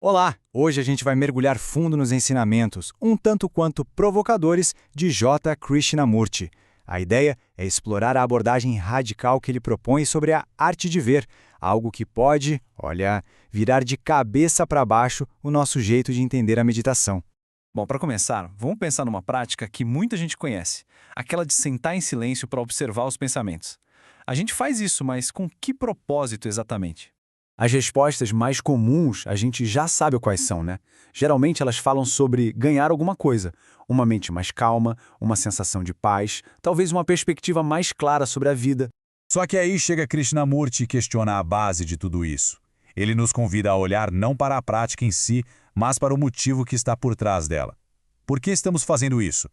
Olá! Hoje a gente vai mergulhar fundo nos ensinamentos, um tanto quanto provocadores, de J. Krishnamurti. A ideia é explorar a abordagem radical que ele propõe sobre a arte de ver, algo que pode, virar de cabeça para baixo o nosso jeito de entender a meditação. Bom, para começar, vamos pensar numa prática que muita gente conhece, aquela de sentar em silêncio para observar os pensamentos. A gente faz isso, mas com que propósito exatamente? As respostas mais comuns a gente já sabe quais são, né? Geralmente elas falam sobre ganhar alguma coisa, uma mente mais calma, uma sensação de paz, talvez uma perspectiva mais clara sobre a vida. Só que aí chega Krishnamurti e questiona a base de tudo isso. Ele nos convida a olhar não para a prática em si, mas para o motivo que está por trás dela. Por que estamos fazendo isso?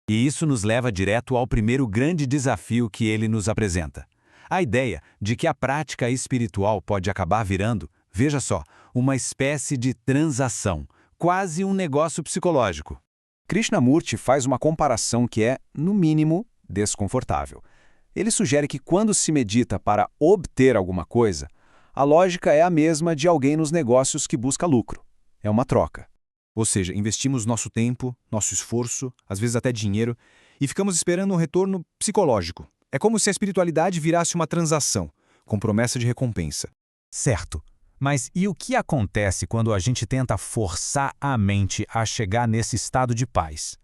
E isso nos leva direto ao primeiro grande desafio que ele nos apresenta. A ideia de que a prática espiritual pode acabar virando, veja só, uma espécie de transação, quase um negócio psicológico. Krishnamurti faz uma comparação que é, no mínimo, desconfortável. Ele sugere que quando se medita para obter alguma coisa, a lógica é a mesma de alguém nos negócios que busca lucro. É uma troca. Ou seja, investimos nosso tempo, nosso esforço, às vezes até dinheiro, e ficamos esperando um retorno psicológico. É como se a espiritualidade virasse uma transação, com promessa de recompensa. Certo. Mas e o que acontece quando a gente tenta forçar a mente a chegar nesse estado de paz?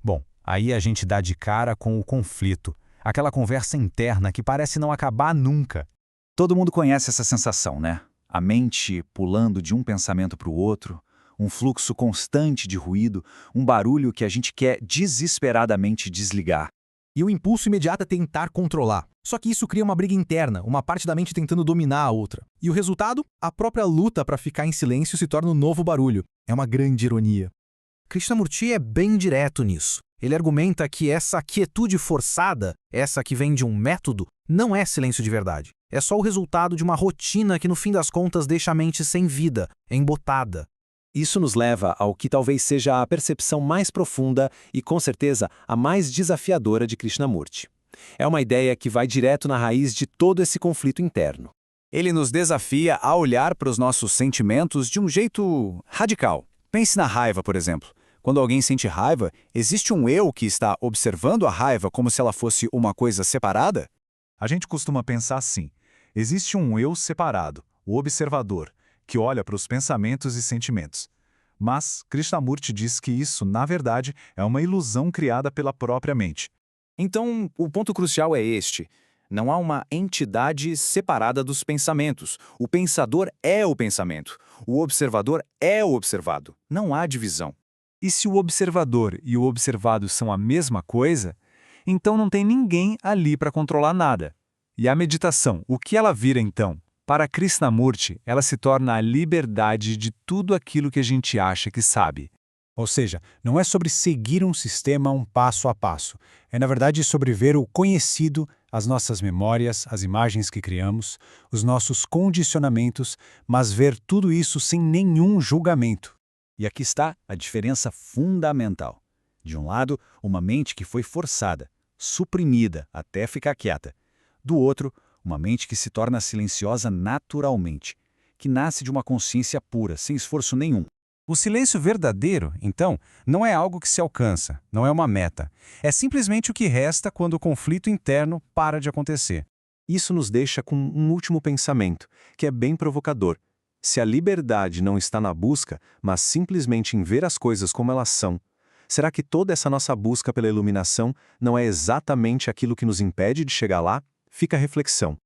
Bom, aí a gente dá de cara com o conflito, aquela conversa interna que parece não acabar nunca. Todo mundo conhece essa sensação, né? A mente pulando de um pensamento para o outro, um fluxo constante de ruído, um barulho que a gente quer desesperadamente desligar. E o impulso imediato é tentar controlar. Só que isso cria uma briga interna, uma parte da mente tentando dominar a outra. E o resultado? A própria luta para ficar em silêncio se torna um novo barulho. É uma grande ironia. Krishnamurti é bem direto nisso. Ele argumenta que essa quietude forçada, essa que vem de um método, não é silêncio de verdade. É só o resultado de uma rotina que no fim das contas deixa a mente sem vida, embotada. Isso nos leva ao que talvez seja a percepção mais profunda e, com certeza, a mais desafiadora de Krishnamurti. É uma ideia que vai direto na raiz de todo esse conflito interno. Ele nos desafia a olhar para os nossos sentimentos de um jeito radical. Pense na raiva, por exemplo. Quando alguém sente raiva, existe um eu que está observando a raiva como se ela fosse uma coisa separada? A gente costuma pensar assim: existe um eu separado, o observador, que olha para os pensamentos e sentimentos. Mas Krishnamurti diz que isso, na verdade, é uma ilusão criada pela própria mente. Então, o ponto crucial é este. Não há uma entidade separada dos pensamentos. O pensador é o pensamento. O observador é o observado. Não há divisão. E se o observador e o observado são a mesma coisa, então não tem ninguém ali para controlar nada. E a meditação, o que ela vira então? Para Krishnamurti, ela se torna a liberdade de tudo aquilo que a gente acha que sabe. Ou seja, não é sobre seguir um sistema um passo a passo. É, na verdade, sobre ver o conhecido, as nossas memórias, as imagens que criamos, os nossos condicionamentos, mas ver tudo isso sem nenhum julgamento. E aqui está a diferença fundamental. De um lado, uma mente que foi forçada, suprimida até ficar quieta. Do outro, uma mente que se torna silenciosa naturalmente, que nasce de uma consciência pura, sem esforço nenhum. O silêncio verdadeiro, então, não é algo que se alcança, não é uma meta. É simplesmente o que resta quando o conflito interno para de acontecer. Isso nos deixa com um último pensamento, que é bem provocador. Se a liberdade não está na busca, mas simplesmente em ver as coisas como elas são, será que toda essa nossa busca pela iluminação não é exatamente aquilo que nos impede de chegar lá? Fica a reflexão.